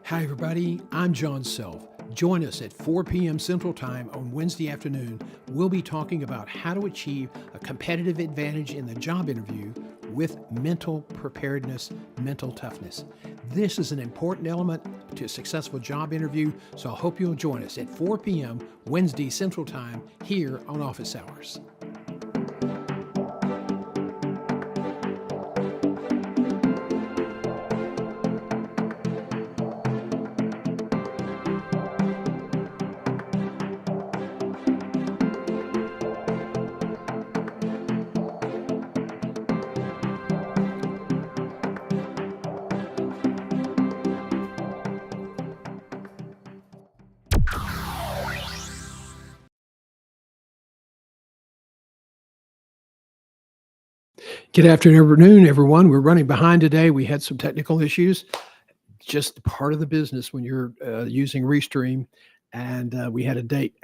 Hi, everybody. I'm John Self. Join us at 4 p.m. Central Time on Wednesday afternoon. We'll be talking about how to achieve a competitive advantage in the job interview with mental preparedness, mental toughness. This is an important element to a successful job interview, so I hope you'll join us at 4 p.m. Wednesday Central Time here on Office Hours. Good afternoon, everyone. We're running behind today. We had some technical issues, just part of the business when you're using Restream, and we had a date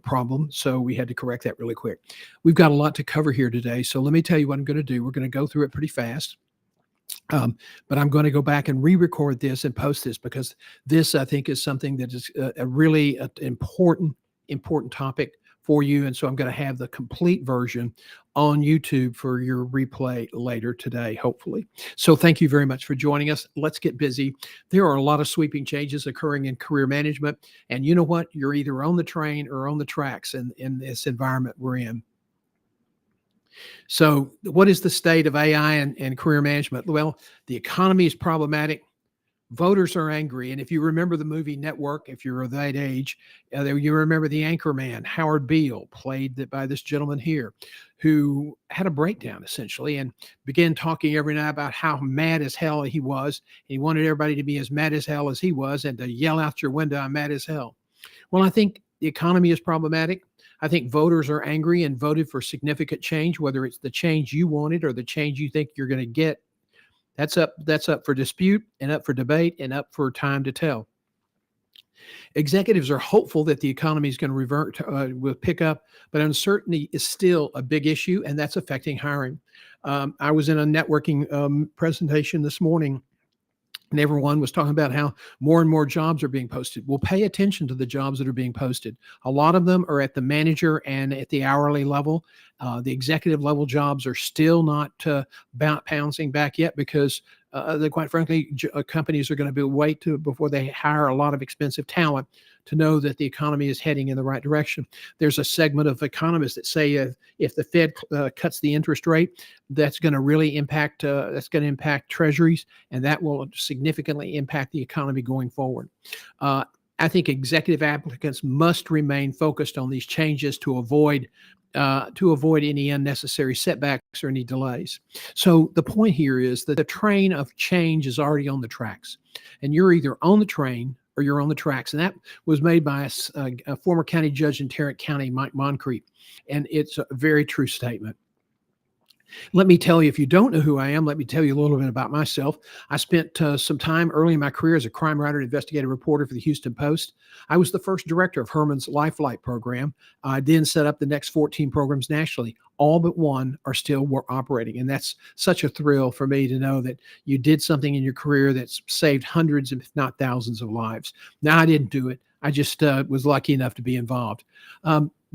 problem, so we had to correct that really quick. We've got a lot to cover here today, so let me tell you what I'm going to do. We're going to go through it pretty fast, but I'm going to go back and re-record this and post this because this, I think, is something that is a really important topic for you. And so I'm going to have the complete version on YouTube for your replay later today, hopefully. So thank you very much for joining us. Let's get busy. There are a lot of sweeping changes occurring in career management. And you know what? You're either on the train or on the tracks in this environment we're in. So what is the state of AI and career management? Well, the economy is problematic. Voters are angry. And if you remember the movie Network, if you're of that age, you remember the anchor man, Howard Beale, played by this gentleman here, who had a breakdown essentially and began talking every night about how mad as hell he was. He wanted everybody to be as mad as hell as he was and to yell out your window, "I'm mad as hell." Well, I think the economy is problematic. I think voters are angry and voted for significant change, whether it's the change you wanted or the change you think you're going to get. That's up for dispute and up for debate and up for time to tell. Executives are hopeful that the economy is going to revert, will pick up, but uncertainty is still a big issue, and that's affecting hiring. I was in a networking presentation this morning, and everyone was talking about how more and more jobs are being posted. Well, pay attention to the jobs that are being posted. A lot of them are at the manager and at the hourly level. The executive level jobs are still not bouncing back yet because that quite frankly, companies are going to wait before they hire a lot of expensive talent to know that the economy is heading in the right direction. There's a segment of economists that say if the Fed cuts the interest rate, that's going to really impact treasuries, and that will significantly impact the economy going forward. I think executive applicants must remain focused on these changes to avoid any unnecessary setbacks or any delays. So the point here is that the train of change is already on the tracks, and you're either on the train or you're on the tracks. And that was made by a former county judge in Tarrant County, Mike Moncrief, and it's a very true statement. Let me tell you, if you don't know who I am, let me tell you a little bit about myself. I spent some time early in my career as a crime writer and investigative reporter for the Houston Post. I was the first director of Herman's Lifelight program. I then set up the next 14 programs nationally. All but one are still operating. And that's such a thrill for me to know that you did something in your career that's saved hundreds, if not thousands of lives. Now, I didn't do it. I just was lucky enough to be involved.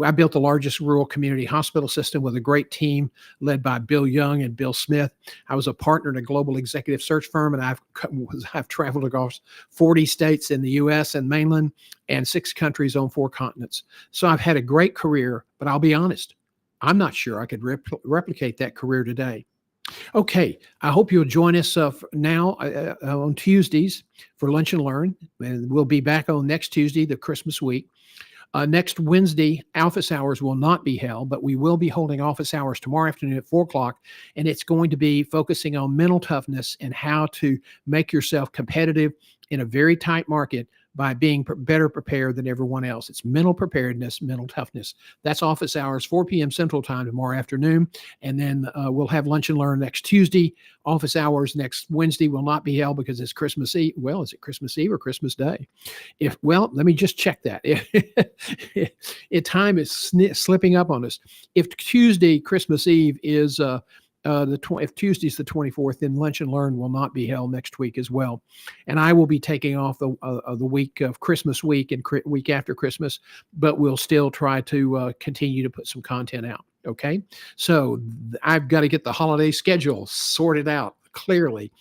I built the largest rural community hospital system with a great team led by Bill Young and Bill Smith. I was a partner in a global executive search firm, and I've traveled across 40 states in the U.S. and mainland and 6 countries on 4 continents. So I've had a great career, but I'll be honest, I'm not sure I could replicate that career today. Okay, I hope you'll join us now on Tuesdays for Lunch and Learn, and we'll be back on next Tuesday, the Christmas week. Next Wednesday, office hours will not be held, but we will be holding office hours tomorrow afternoon at 4 o'clock, and it's going to be focusing on mental toughness and how to make yourself competitive in a very tight market by being better prepared than everyone else. It's mental preparedness, mental toughness. That's office hours, 4 p.m. Central Time tomorrow afternoon. And then we'll have Lunch and Learn next Tuesday. Office hours next Wednesday will not be held because it's Christmas Eve. Well, is it Christmas Eve or Christmas Day? Let me just check that. Time is slipping up on us. If Tuesday, Christmas Eve is if Tuesday's the 24th, then Lunch and Learn will not be held next week as well. And I will be taking off the week of Christmas week and week after Christmas, but we'll still try to continue to put some content out. Okay. So I've got to get the holiday schedule sorted out clearly.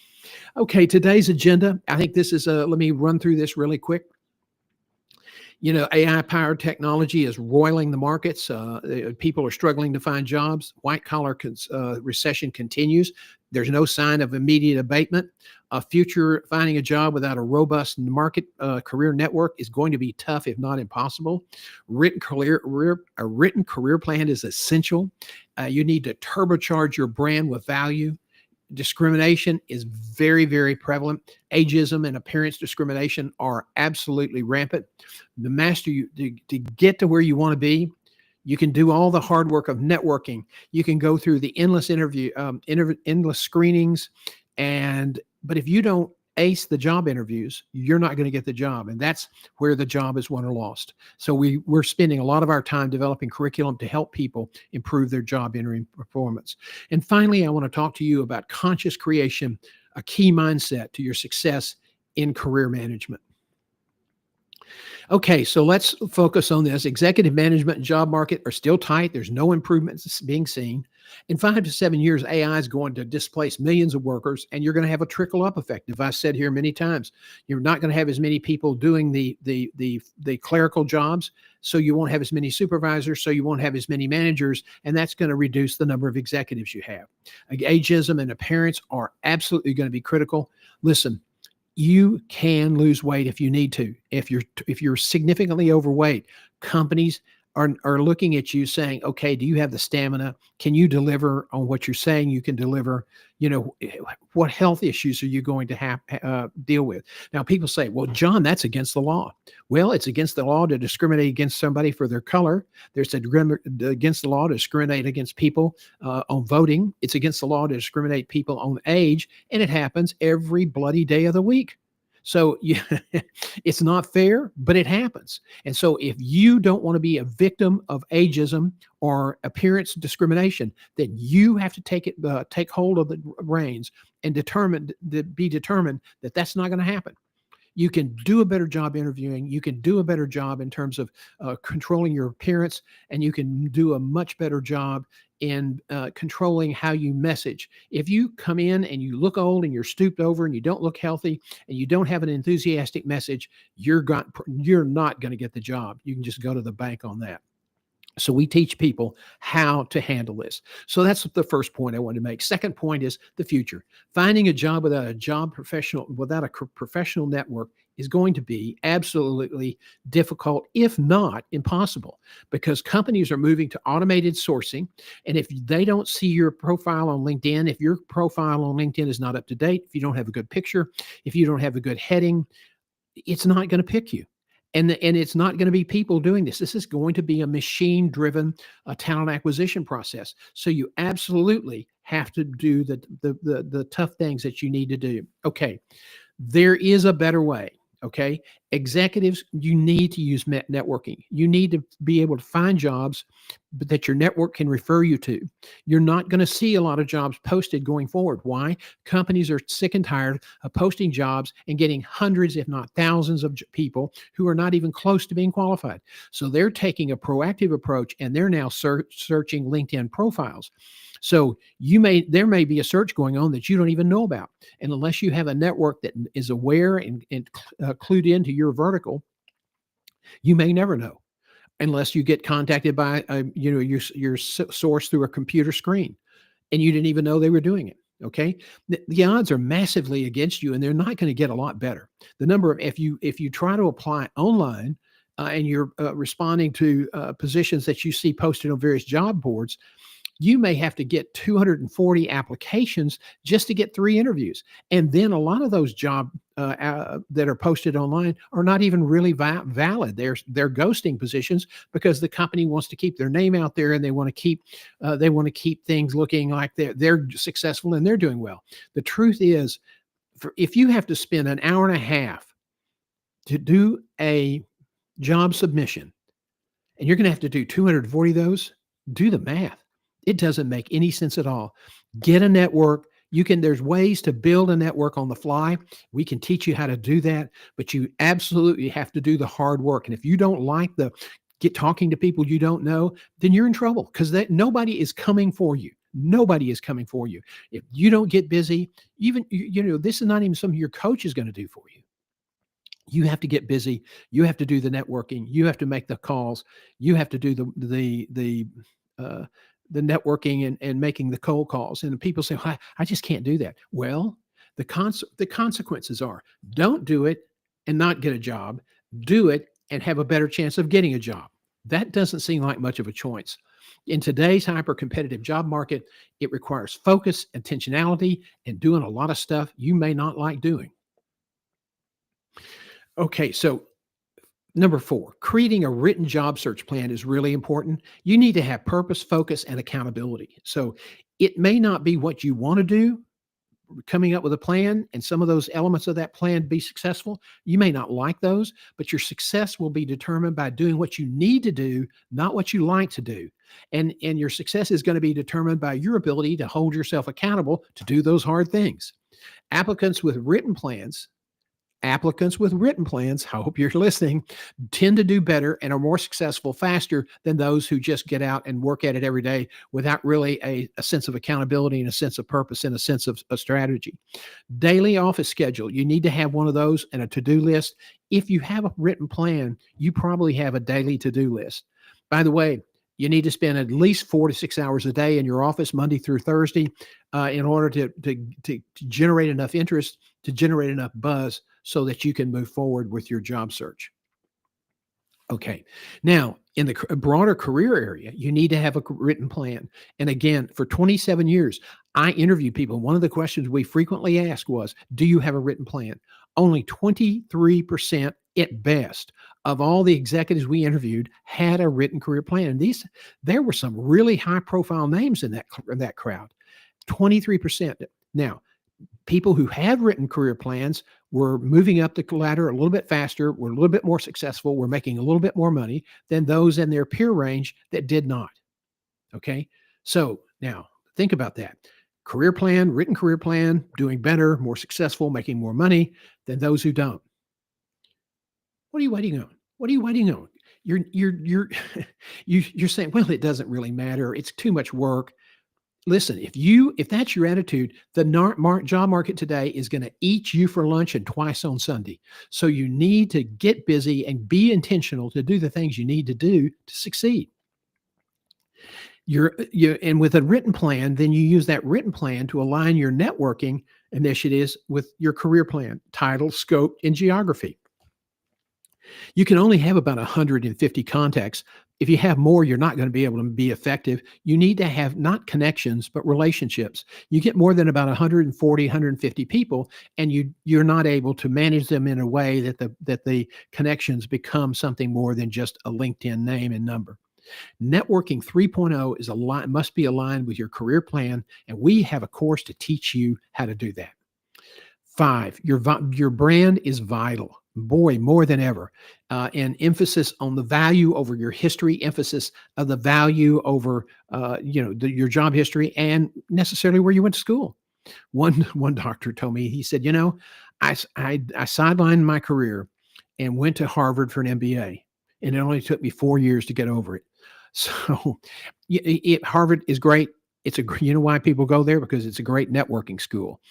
Okay. Today's agenda, I think this is let me run through this really quick. AI-powered technology is roiling the markets. People are struggling to find jobs. White-collar recession continues. There's no sign of immediate abatement. Finding a job without a robust market career network is going to be tough, if not impossible. A written career plan is essential. You need to turbocharge your brand with value. Discrimination is very, very prevalent. Ageism and appearance discrimination are absolutely rampant. To get to where you want to be, you can do all the hard work of networking. You can go through the endless endless screenings, but if you don't ace the job interviews, you're not going to get the job. And that's where the job is won or lost. So we're spending a lot of our time developing curriculum to help people improve their job entering performance. And finally, I want to talk to you about conscious creation, a key mindset to your success in career management. Okay, so let's focus on this. Executive management and job market are still tight. There's no improvements being seen. In 5 to 7 years, AI is going to displace millions of workers, and you're going to have a trickle-up effect. As I've said here many times, you're not going to have as many people doing the clerical jobs, so you won't have as many supervisors, so you won't have as many managers, and that's going to reduce the number of executives you have. Ageism and appearance are absolutely going to be critical. Listen, you can lose weight if you need to. If you're significantly overweight, companies are looking at you saying, okay, do you have the stamina? Can you deliver on what you're saying you can deliver? What health issues are you going to have deal with? Now, people say, well, John, that's against the law. Well, it's against the law to discriminate against somebody for their color. There's against the law to discriminate against people on voting. It's against the law to discriminate people on age, and it happens every bloody day of the week. So it's not fair, but it happens. And so if you don't want to be a victim of ageism or appearance discrimination, then you have to take hold of the reins and be determined that that's not going to happen. You can do a better job interviewing. You can do a better job in terms of controlling your appearance, and you can do a much better job in controlling how you message. If you come in and you look old and you're stooped over and you don't look healthy and you don't have an enthusiastic message, you're not going to get the job. You can just go to the bank on that. So we teach people how to handle this. So that's the first point I wanted to make. Second point is the future. Finding a job without a professional network is going to be absolutely difficult, if not impossible, because companies are moving to automated sourcing. And if they don't see your profile on LinkedIn, if your profile on LinkedIn is not up to date, if you don't have a good picture, if you don't have a good heading, it's not going to pick you. And it's not going to be people doing this. This is going to be a machine-driven talent acquisition process. So you absolutely have to do the tough things that you need to do. Okay, there is a better way. Okay, executives, you need to use networking. You need to be able to find jobs that your network can refer you to. You're not going to see a lot of jobs posted going forward. Why? Companies are sick and tired of posting jobs and getting hundreds, if not thousands, of people who are not even close to being qualified. So they're taking a proactive approach, and they're now searching LinkedIn profiles. So there may be a search going on that you don't even know about. And unless you have a network that is aware and clued into your vertical, you may never know unless you get contacted by your source through a computer screen and you didn't even know they were doing it. Okay, the odds are massively against you, and they're not going to get a lot better. The number of if you try to apply online and you're responding to positions that you see posted on various job boards, you may have to get 240 applications just to get 3 interviews. And then a lot of those jobs that are posted online are not even really valid. They're ghosting positions because the company wants to keep their name out there, and they want to keep things looking like they're successful and they're doing well. The truth is, if you have to spend an hour and a half to do a job submission, and you're going to have to do 240 of those, do the math. It doesn't make any sense at all. Get a network. There's ways to build a network on the fly. We can teach you how to do that, but you absolutely have to do the hard work. And if you don't like talking to people you don't know, then you're in trouble, because nobody is coming for you. Nobody is coming for you. If you don't get busy, even, this is not even something your coach is going to do for you. You have to get busy. You have to do the networking. You have to make the calls. You have to do the networking and making the cold calls. And people say, well, I just can't do that. Well, the consequences are, don't do it and not get a job. Do it and have a better chance of getting a job. That doesn't seem like much of a choice. In today's hyper-competitive job market, it requires focus, intentionality, and doing a lot of stuff you may not like doing. Okay, so number 4, creating a written job search plan is really important. You need to have purpose, focus, and accountability. So it may not be what you want to do, coming up with a plan, and some of those elements of that plan be successful. You may not like those, but your success will be determined by doing what you need to do, not what you like to do. And your success is going to be determined by your ability to hold yourself accountable to do those hard things. Applicants with written plans, I hope you're listening, tend to do better and are more successful faster than those who just get out and work at it every day without really a sense of accountability and a sense of purpose and a sense of a strategy. Daily office schedule. You need to have one of those and a to-do list. If you have a written plan, you probably have a daily to-do list. By the way, you need to spend at least 4 to 6 hours a day in your office, Monday through Thursday, in order to generate enough interest, to generate enough buzz so that you can move forward with your job search. Okay. Now, in the broader career area, you need to have a written plan. And again, for 27 years, I interview people. One of the questions we frequently asked was, do you have a written plan? Only 23% at best of all the executives we interviewed had a written career plan. And there were some really high profile names in that crowd. 23%. Now, people who had written career plans were moving up the ladder a little bit faster, were a little bit more successful, were making a little bit more money than those in their peer range that did not. Okay. So now think about that. Career plan, written career plan, doing better, more successful, making more money than those who don't. What are you waiting on? What are you waiting on? You're you're saying, well, it doesn't really matter. It's too much work. Listen, if that's your attitude, the job market today is going to eat you for lunch and twice on Sunday. So you need to get busy and be intentional to do the things you need to do to succeed. And with a written plan, then you use that written plan to align your networking initiatives with your career plan, title, scope, and geography. You can only have about 150 contacts. If you have more, you're not going to be able to be effective. You need to have not connections, but relationships. You get more than about 140, 150 people, and you're not able to manage them in a way that the connections become something more than just a LinkedIn name and number. Networking 3.0 must be aligned with your career plan, and we have a course to teach you how to do that. 5, your brand is vital. Boy, more than ever. And emphasis on the value over your history, emphasis of the value over your job history and necessarily where you went to school. One doctor told me, he said, I sidelined my career and went to Harvard for an MBA, and it only took me 4 years to get over it. So Harvard is great. You know why people go there? Because it's a great networking school.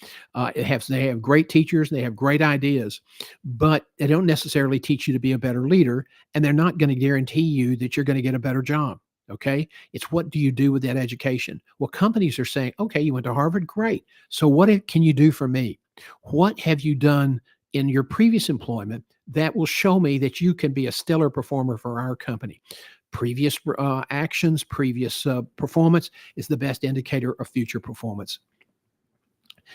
They have great teachers, they have great ideas, but they don't necessarily teach you to be a better leader, and they're not going to guarantee you that you're going to get a better job. Okay, it's what do you do with that education? Well, companies are saying, okay, you went to Harvard, great. So can you do for me? What have you done in your previous employment that will show me that you can be a stellar performer for our company? Previous actions, previous performance is the best indicator of future performance.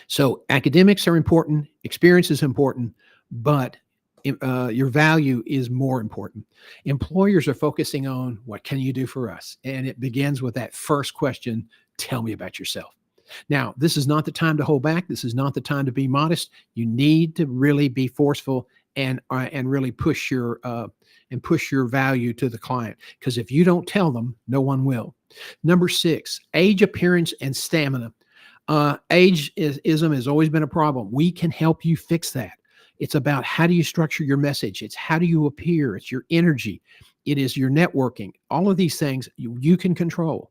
So academics are important, experience is important, but your value is more important. Employers are focusing on what can you do for us? And it begins with that first question, tell me about yourself. Now, this is not the time to hold back. This is not the time to be modest. You need to really be forceful and really push your value to the client. Because if you don't tell them, no one will. Number 6, age, appearance, and stamina. Ageism has always been a problem. We can help you fix that. It's about how do you structure your message. It's how do you appear. It's your energy. It is your networking. All of these things you can control.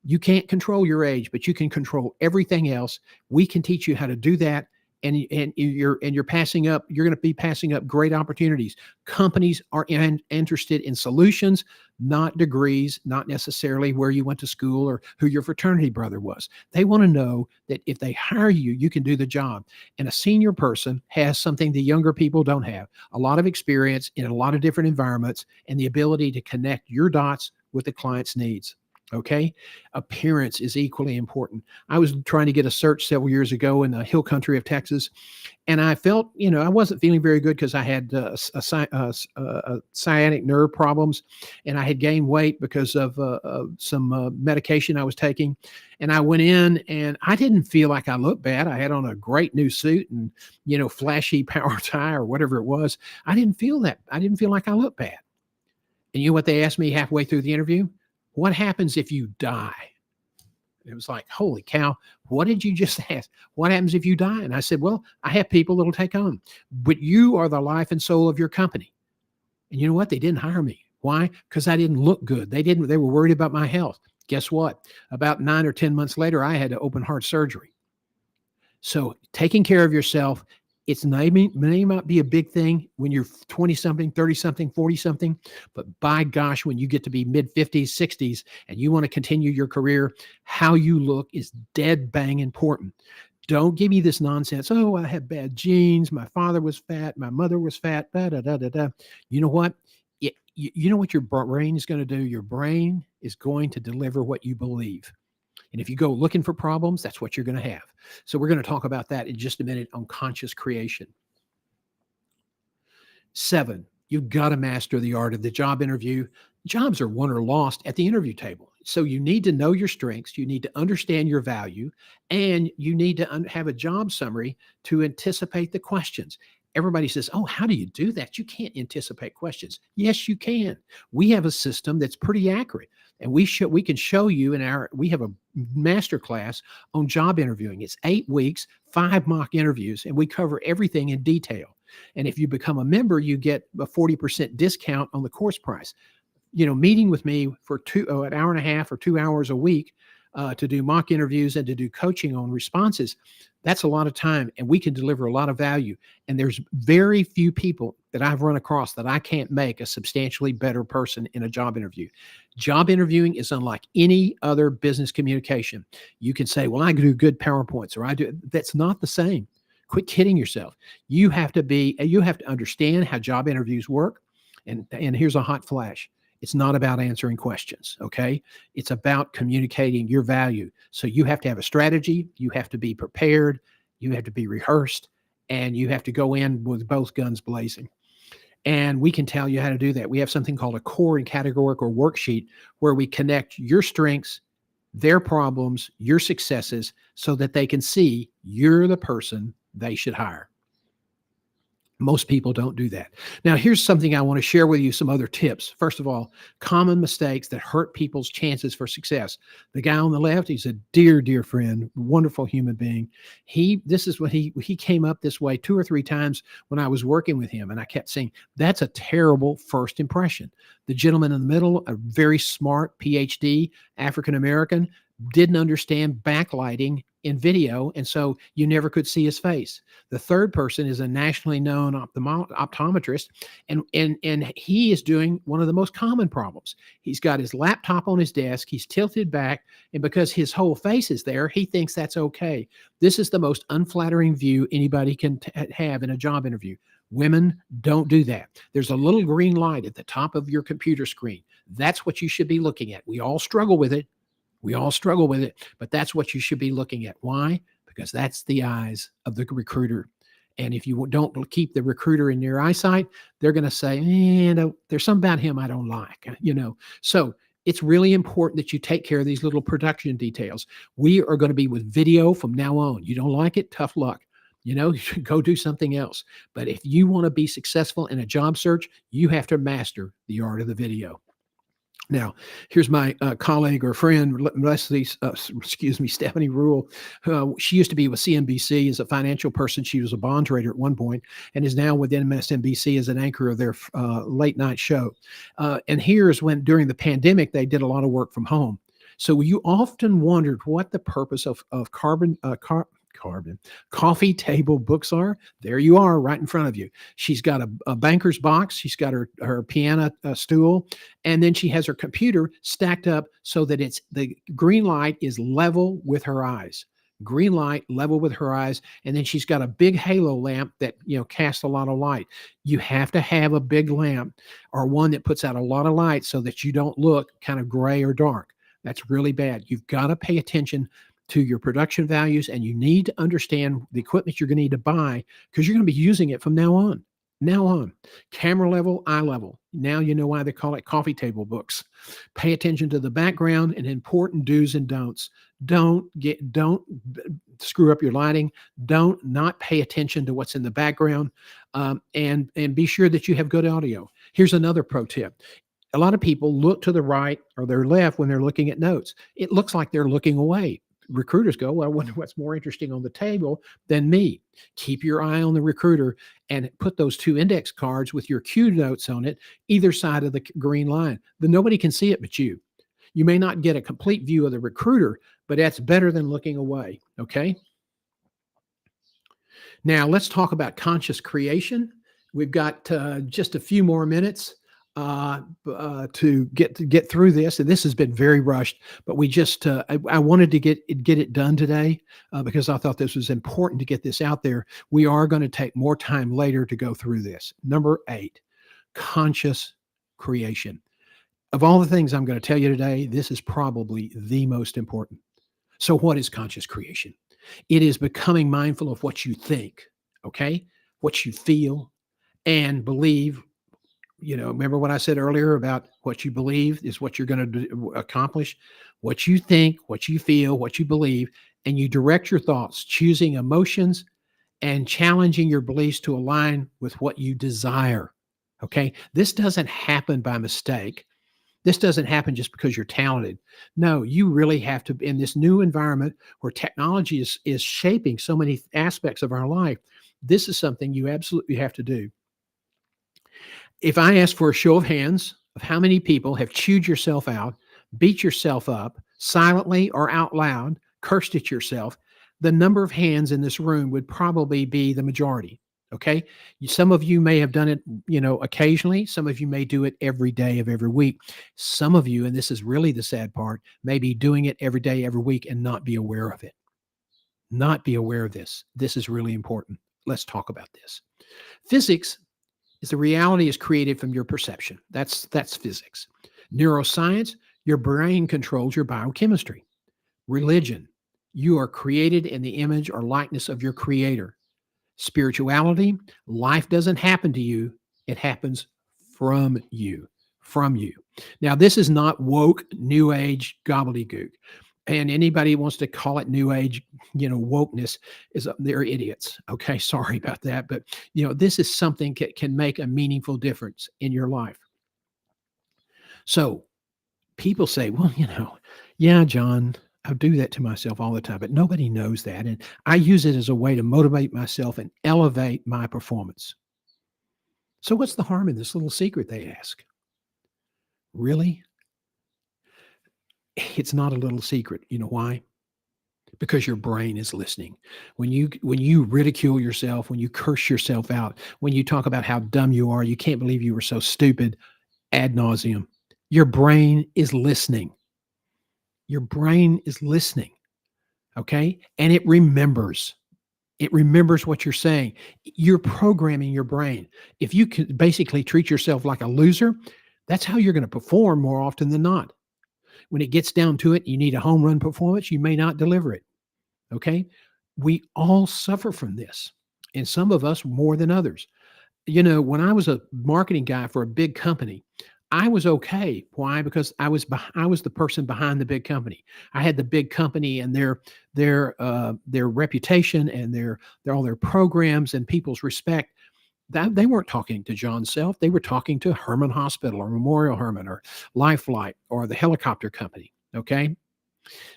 You can't control your age, but you can control everything else. We can teach you how to do that. And you're passing up. You're going to be passing up great opportunities. Companies are interested in solutions, not degrees, not necessarily where you went to school or who your fraternity brother was. They want to know that if they hire you, you can do the job. And a senior person has something the younger people don't have: a lot of experience in a lot of different environments and the ability to connect your dots with the client's needs. Okay. Appearance is equally important. I was trying to get a search several years ago in the hill country of Texas, and I felt, I wasn't feeling very good because I had sciatic nerve problems, and I had gained weight because of some medication I was taking. And I went in, and I didn't feel like I looked bad. I had on a great new suit and, flashy power tie or whatever it was. I didn't feel that. I didn't feel like I looked bad. And you know what they asked me halfway through the interview? What happens if you die? It was like, holy cow, what did you just ask? What happens if you die? And I said, well, I have people that'll take on, but you are the life and soul of your company. And you know what? They didn't hire me. Why? Because I didn't look good. They were worried about my health. Guess what? About 9 or 10 months later, I had to open heart surgery. So taking care of yourself, may not be a big thing when you're 20 something, 30 something, 40 something, but by gosh, when you get to be mid 50s, 60s, and you want to continue your career, how you look is dead bang important. Don't give me this nonsense. Oh, I have bad genes. My father was fat. My mother was fat. Da, da, da, da, da. You know what? You know what your brain is going to do? Your brain is going to deliver what you believe. And if you go looking for problems, that's what you're going to have. So we're going to talk about that in just a minute on conscious creation. 7, you've got to master the art of the job interview. Jobs are won or lost at the interview table. So you need to know your strengths, you need to understand your value, and you need to have a job summary to anticipate the questions. Everybody says, oh, how do you do that? You can't anticipate questions. Yes, you can. We have a system that's pretty accurate. And we can show you we have a master class on job interviewing. It's 8 weeks, 5 mock interviews, and we cover everything in detail. And if you become a member, you get a 40% discount on the course price. Meeting with me for an hour and a half or 2 hours a week to do mock interviews and to do coaching on responses, that's a lot of time, and we can deliver a lot of value. And there's very few people that I've run across that I can't make a substantially better person in a job interview. Job interviewing is unlike any other business communication. You can say, well, I do good PowerPoints, or I do. That's not the same. Quit kidding yourself. You have to understand how job interviews work. And here's a hot flash. It's not about answering questions, okay? It's about communicating your value. So you have to have a strategy, you have to be prepared, you have to be rehearsed, and you have to go in with both guns blazing. And we can tell you how to do that. We have something called a core and categorical worksheet where we connect your strengths, their problems, your successes, so that they can see you're the person they should hire. Most people don't do that. Now, here's something I want to share with you, some other tips. First of all, common mistakes that hurt people's chances for success. The guy on the left, he's a dear, dear friend, wonderful human being. This is what he came up this way 2 or 3 times when I was working with him, and I kept saying, that's a terrible first impression. The gentleman in the middle, a very smart PhD, African-American, didn't understand backlighting in video, and so you never could see his face. The third person is a nationally known optometrist, and he is doing one of the most common problems. He's got his laptop on his desk, he's tilted back, and because his whole face is there, he thinks that's okay. This is the most unflattering view anybody can have in a job interview. Women, don't do that. There's a little green light at the top of your computer screen. That's what you should be looking at. We all struggle with it. But that's what you should be looking at. Why? Because that's the eyes of the recruiter. And if you don't keep the recruiter in your eyesight, they're going to say, there's something about him I don't like, So it's really important that you take care of these little production details. We are going to be with video from now on. You don't like it? Tough luck. You should go do something else. But if you want to be successful in a job search, you have to master the art of the video. Now, here's my colleague or friend, Stephanie Rule. She used to be with CNBC as a financial person. She was a bond trader at one point and is now with MSNBC as an anchor of their late night show. And here's when, during the pandemic, they did a lot of work from home. So you often wondered what the purpose of coffee table books are. There you are, right in front of you. She's got a banker's box. She's got her piano stool, and then she has her computer stacked up so that the green light is level with her eyes. Green light level with her eyes, and then she's got a big halo lamp that casts a lot of light. You have to have a big lamp or one that puts out a lot of light so that you don't look kind of gray or dark. That's really bad. You've got to pay attention to your production values, and you need to understand the equipment you're going to need to buy because you're going to be using it from now on. Camera level, eye level. Now you know why they call it coffee table books. Pay attention to the background and important do's and don'ts. Don't screw up your lighting. Don't not pay attention to what's in the background, and be sure that you have good audio. Here's another pro tip. A lot of people look to the right or their left when they're looking at notes. It looks like they're looking away. Recruiters go, well, I wonder what's more interesting on the table than me. Keep your eye on the recruiter and put those 2 index cards with your cue notes on it, either side of the green line. Then nobody can see it but you. You may not get a complete view of the recruiter, but that's better than looking away, okay? Now, let's talk about conscious creation. We've got just a few more minutes to get through this, and this has been very rushed. But we just I wanted to get it done today because I thought this was important to get this out there. We are going to take more time later to go through this. Number 8, conscious creation. Of all the things I'm going to tell you today, this is probably the most important. So, what is conscious creation? It is becoming mindful of what you think, okay, what you feel, and believe. Remember what I said earlier about what you believe is what you're going to accomplish. What you think, what you feel, what you believe, and you direct your thoughts, choosing emotions and challenging your beliefs to align with what you desire. Okay? This doesn't happen by mistake. This doesn't happen just because you're talented. No, you really have to, in this new environment where technology is shaping so many aspects of our life, This is something you absolutely have to do. If I ask for a show of hands of how many people have chewed yourself out, beat yourself up, silently or out loud, cursed at yourself, the number of hands in this room would probably be the majority. Okay. Some of you may have done it, occasionally. Some of you may do it every day of every week. Some of you, and this is really the sad part, may be doing it every day, every week and not be aware of it. Not be aware of this. This is really important. Let's talk about this. Physics is the reality is created from your perception. That's physics. Neuroscience, your brain controls your biochemistry. Religion, you are created in the image or likeness of your creator. Spirituality, life doesn't happen to you, it happens from you. From you. Now, this is not woke, new age gobbledygook. And anybody who wants to call it new age, wokeness they're idiots. Okay, sorry about that, but this is something that can make a meaningful difference in your life. So people say, well, yeah, John, I do that to myself all the time, but nobody knows that. And I use it as a way to motivate myself and elevate my performance. So what's the harm in this little secret, they ask? Really? It's not a little secret. You know why? Because your brain is listening. When you ridicule yourself, when you curse yourself out, when you talk about how dumb you are, you can't believe you were so stupid ad nauseum, your brain is listening. Your brain is listening. Okay? And it remembers. It remembers what you're saying. You're programming your brain. If you can basically treat yourself like a loser, that's how you're going to perform more often than not. When it gets down to it, you need a home run performance, you may not deliver it. Okay. We all suffer from this, and some of us more than others. When I was a marketing guy for a big company, I was okay. Why? Because I was the person behind the big company. I had the big company and their reputation and all their programs and people's respect. That they weren't talking to John Self. They were talking to Herman Hospital or Memorial Hermann or Lifeline or the helicopter company. Okay.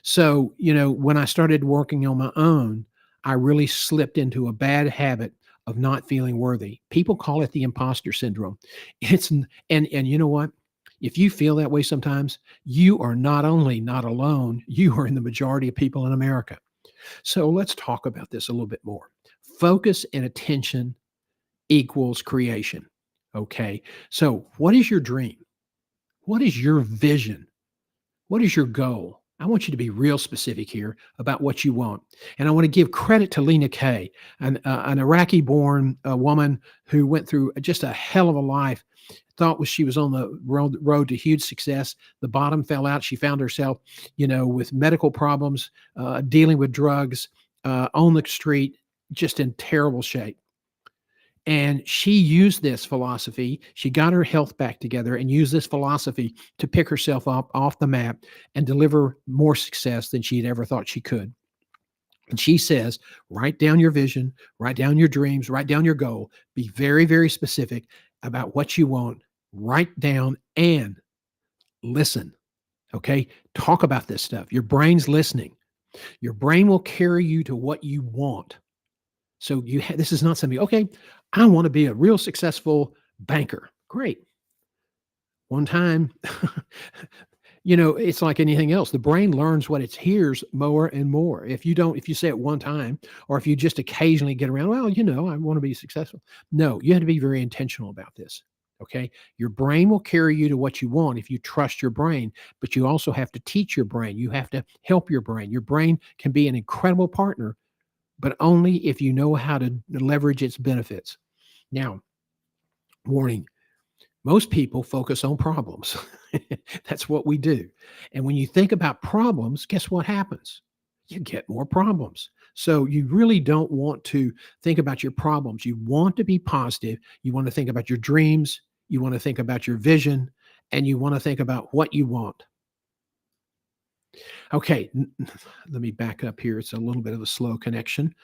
So, when I started working on my own, I really slipped into a bad habit of not feeling worthy. People call it the imposter syndrome. And you know what? If you feel that way sometimes, you are not only not alone, you are in the majority of people in America. So let's talk about this a little bit more. Focus and attention equals creation. Okay. So what is your dream? What is your vision? What is your goal? I want you to be real specific here about what you want. And I want to give credit to Lena Kay, an Iraqi-born woman who went through just a hell of a life, thought she was on the road to huge success. The bottom fell out. She found herself, with medical problems, dealing with drugs, on the street, just in terrible shape. And she used this philosophy. She got her health back together and used this philosophy to pick herself up off the map and deliver more success than she had ever thought she could. And she says, write down your vision, write down your dreams, write down your goal, be very, very specific about what you want, write down and listen. Okay. Talk about this stuff. Your brain's listening. Your brain will carry you to what you want. So this is not something, okay, I want to be a real successful banker. Great. One time, it's like anything else. The brain learns what it hears more and more. If you say it one time, or if you just occasionally get around, well, I want to be successful. No, you have to be very intentional about this. Okay. Your brain will carry you to what you want if you trust your brain, but you also have to teach your brain. You have to help your brain. Your brain can be an incredible partner, but only if you know how to leverage its benefits. Now, warning, most people focus on problems. That's what we do. And when you think about problems, guess what happens? You get more problems. So you really don't want to think about your problems. You want to be positive. You want to think about your dreams. You want to think about your vision, and you want to think about what you want. Okay, let me back up here. It's a little bit of a slow connection.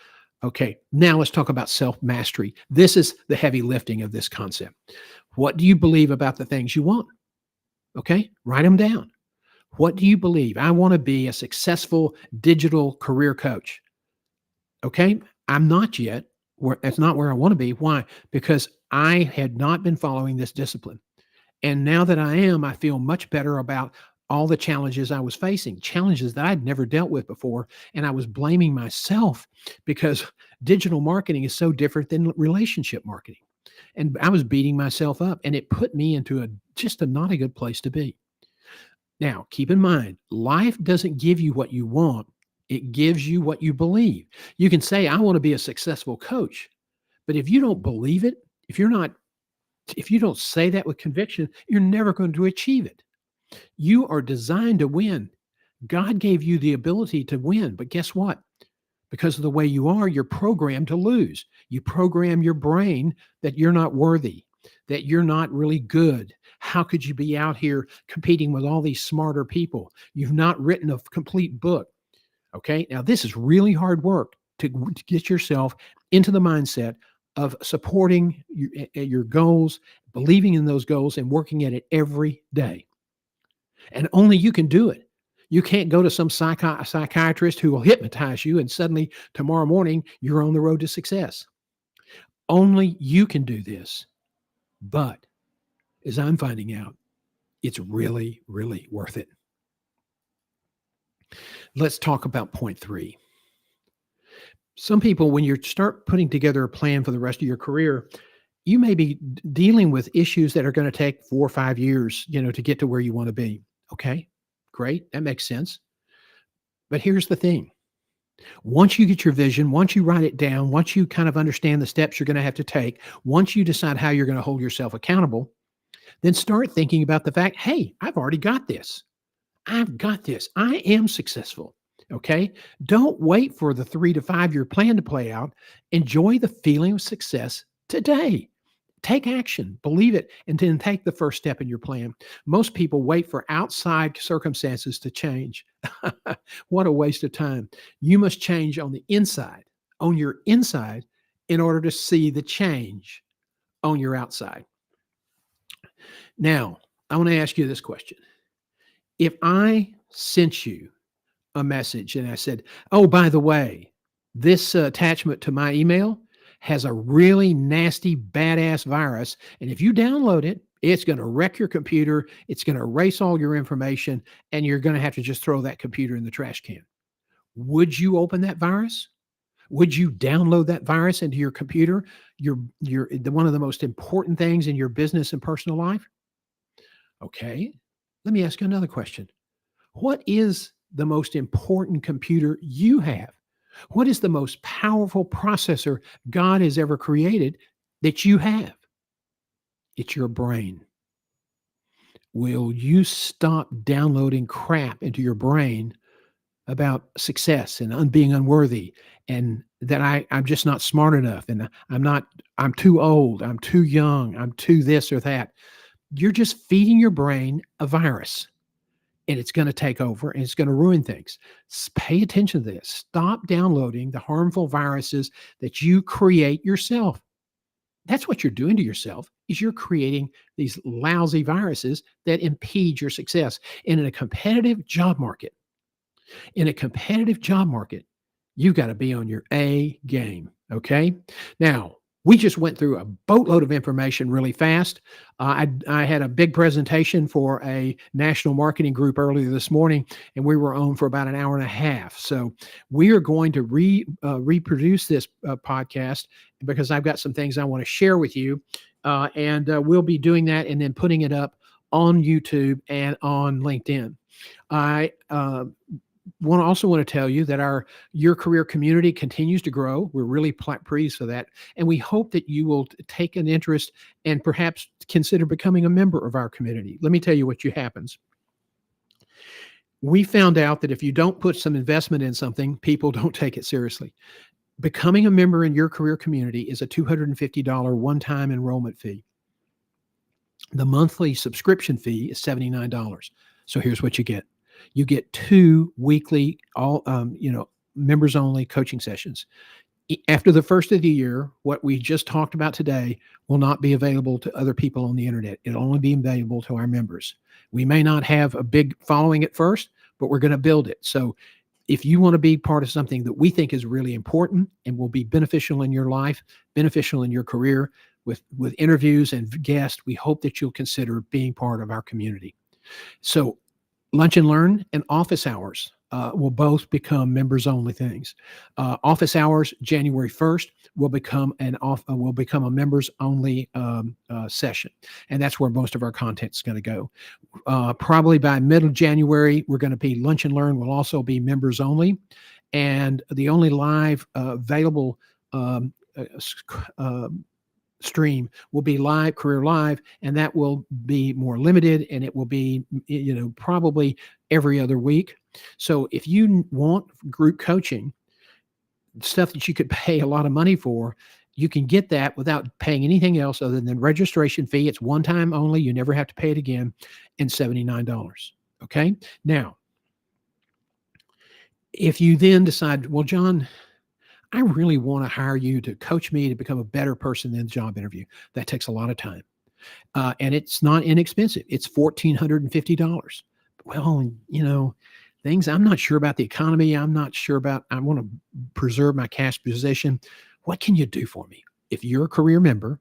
Okay, now let's talk about self-mastery. This is the heavy lifting of this concept. What do you believe about the things you want? Okay, write them down. What do you believe? I want to be a successful digital career coach. Okay, I'm not yet. That's not where I want to be. Why? Because I had not been following this discipline. And now that I am, I feel much better about all the challenges I was facing, challenges that I'd never dealt with before. And I was blaming myself because digital marketing is so different than relationship marketing. And I was beating myself up, and it put me into a just a not a good place to be. Now, keep in mind, life doesn't give you what you want. It gives you what you believe. You can say, I want to be a successful coach. But if you don't believe it, if you don't say that with conviction, you're never going to achieve it. You are designed to win. God gave you the ability to win. But guess what? Because of the way you are, you're programmed to lose. You program your brain that you're not worthy, that you're not really good. How could you be out here competing with all these smarter people? You've not written a complete book. Okay. Now, this is really hard work to get yourself into the mindset of supporting your goals, believing in those goals, and working at it every day. And only you can do it. You can't go to some psychiatrist who will hypnotize you and suddenly tomorrow morning you're on the road to success. Only you can do this. But as I'm finding out, it's really, really worth it. Let's talk about point 3. Some people, when you start putting together a plan for the rest of your career, you may be dealing with issues that are going to take 4 or 5 years, to get to where you want to be. Okay, great. That makes sense. But here's the thing. Once you get your vision, once you write it down, once you kind of understand the steps you're going to have to take, once you decide how you're going to hold yourself accountable, then start thinking about the fact, hey, I've already got this. I've got this. I am successful. Okay. Don't wait for the 3 to 5 year plan to play out. Enjoy the feeling of success today. Take action, believe it, and then take the first step in your plan. Most people wait for outside circumstances to change. What a waste of time. You must change on your inside, in order to see the change on your outside. Now, I want to ask you this question. If I sent you a message and I said, oh, by the way, this attachment to my email has a really nasty, badass virus. And if you download it, it's going to wreck your computer. It's going to erase all your information, and you're going to have to just throw that computer in the trash can. Would you open that virus? Would you download that virus into your computer? One of the most important things in your business and personal life? Okay. Let me ask you another question. What is the most important computer you have? What is the most powerful processor God has ever created that you have? It's your brain. Will you stop downloading crap into your brain about success and being unworthy, and that I'm just not smart enough, and I'm too old, I'm too young, I'm too this or that? You're just feeding your brain a virus, and it's going to take over and it's going to ruin things. Pay attention to this. Stop downloading the harmful viruses that you create yourself. That's what you're doing to yourself, is you're creating these lousy viruses that impede your success. And in a competitive job market, you've got to be on your A game. Okay. Now, we just went through a boatload of information really fast. I had a big presentation for a national marketing group earlier this morning, and we were on for about an hour and a half. So we are going to reproduce this podcast, because I've got some things I want to share with you, and we'll be doing that and then putting it up on YouTube and on LinkedIn. I also want to tell you that your career community continues to grow. We're really pleased for that. And we hope that you will take an interest and perhaps consider becoming a member of our community. Let me tell you what happens. We found out that if you don't put some investment in something, people don't take it seriously. Becoming a member in your career community is a $250 one-time enrollment fee. The monthly subscription fee is $79. So here's what you get. You get 2 weekly, members only coaching sessions. After the first of the year, what we just talked about today will not be available to other people on the internet. It'll only be available to our members. We may not have a big following at first, but we're going to build it. So If you want to be part of something that we think is really important and will be beneficial in your life, beneficial in your career, with interviews and guests, we hope that you'll consider being part of our community. So Lunch and Learn and office hours will both become members only things. Office hours, January 1st, will become a members only session, and that's where most of our content is going to go. Probably by middle January, we're going to be Lunch and Learn will also be members only, and the only live available um, uh, uh, stream will be live career live, and that will be more limited, and it will be probably every other week. So if you want group coaching, stuff that you could pay a lot of money for, you can get that without paying anything else other than registration fee. It's one time only, you never have to pay it again, and $79. Okay, now if you then decide, well, John, I really want to hire you to coach me to become a better person in the job interview, that takes a lot of time. And it's not inexpensive. It's $1,450. Well, things I'm not sure about the economy. I'm not sure about, I want to preserve my cash position. What can you do for me? If you're a career member,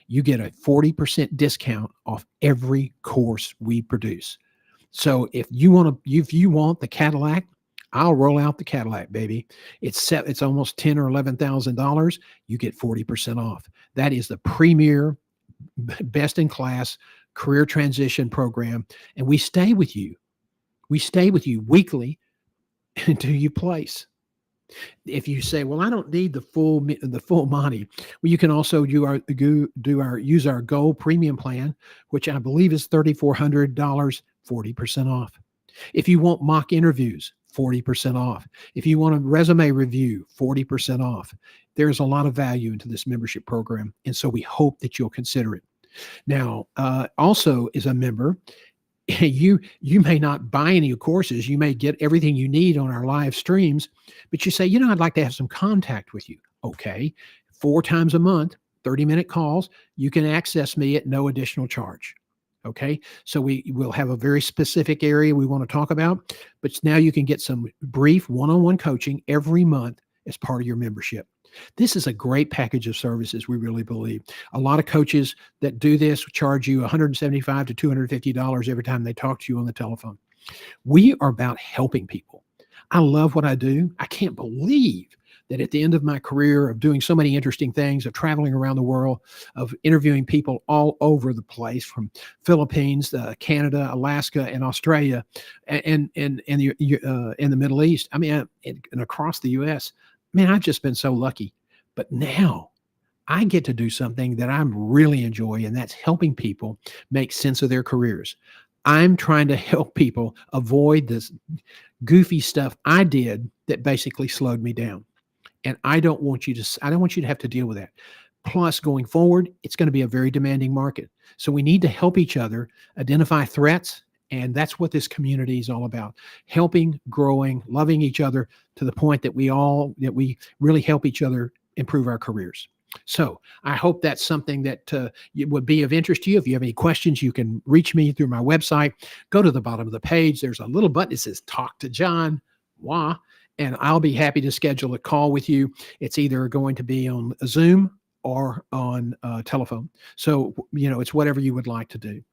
you get a 40% discount off every course we produce. So if you want the Cadillac, I'll roll out the Cadillac, baby. It's almost $10 or $11,000. You get 40% off. That is the premier, best in class career transition program, and we stay with you. We stay with you weekly until you place. If you say, "Well, I don't need the full Monty," well, you can also use our Gold Premium plan, which I believe is $3,400, 40% off. If you want mock interviews, 40% off. If you want a resume review, 40% off. There's a lot of value into this membership program, and so we hope that you'll consider it. Now, also as a member, you may not buy any courses. You may get everything you need on our live streams, but you say, I'd like to have some contact with you. Okay, 4 times a month, 30-minute calls. You can access me at no additional charge. Okay, so we will have a very specific area we want to talk about, but now you can get some brief one-on-one coaching every month as part of your membership. This is a great package of services, we really believe. A lot of coaches that do this charge you $175 to $250 every time they talk to you on the telephone. We are about helping people. I love what I do. I can't believe that at the end of my career of doing so many interesting things, of traveling around the world, of interviewing people all over the place, from Philippines, Canada, Alaska, and Australia, and the Middle East. I mean, and across the U.S. Man, I've just been so lucky. But now I get to do something that I really enjoy, and that's helping people make sense of their careers. I'm trying to help people avoid this goofy stuff I did that basically slowed me down. And I don't want you to have to deal with that. Plus, going forward, it's going to be a very demanding market. So we need to help each other identify threats. And that's what this community is all about: helping, growing, loving each other to the point that we really help each other improve our careers. So I hope that's something that would be of interest to you. If you have any questions, you can reach me through my website. Go to the bottom of the page. There's a little button that says Talk to John. Wah. And I'll be happy to schedule a call with you. It's either going to be on Zoom or on telephone. So, it's whatever you would like to do.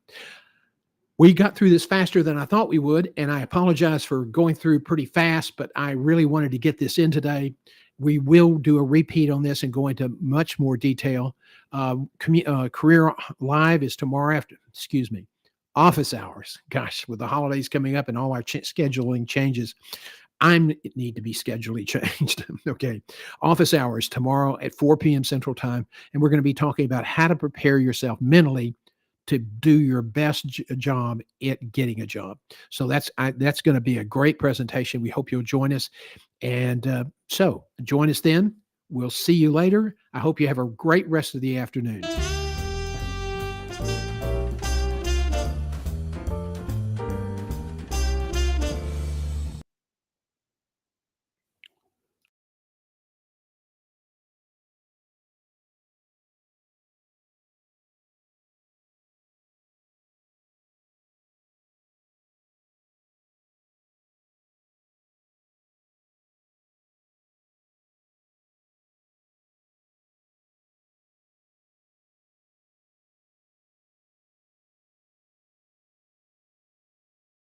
We got through this faster than I thought we would, and I apologize for going through pretty fast, but I really wanted to get this in today. We will do a repeat on this and go into much more detail. Career Live is tomorrow office hours. Gosh, with the holidays coming up and all our scheduling changes, it need to be schedulally changed. Okay. Office hours tomorrow at 4 p.m. Central Time. And we're going to be talking about how to prepare yourself mentally to do your best job at getting a job. So that's going to be a great presentation. We hope you'll join us. And so join us then. We'll see you later. I hope you have a great rest of the afternoon.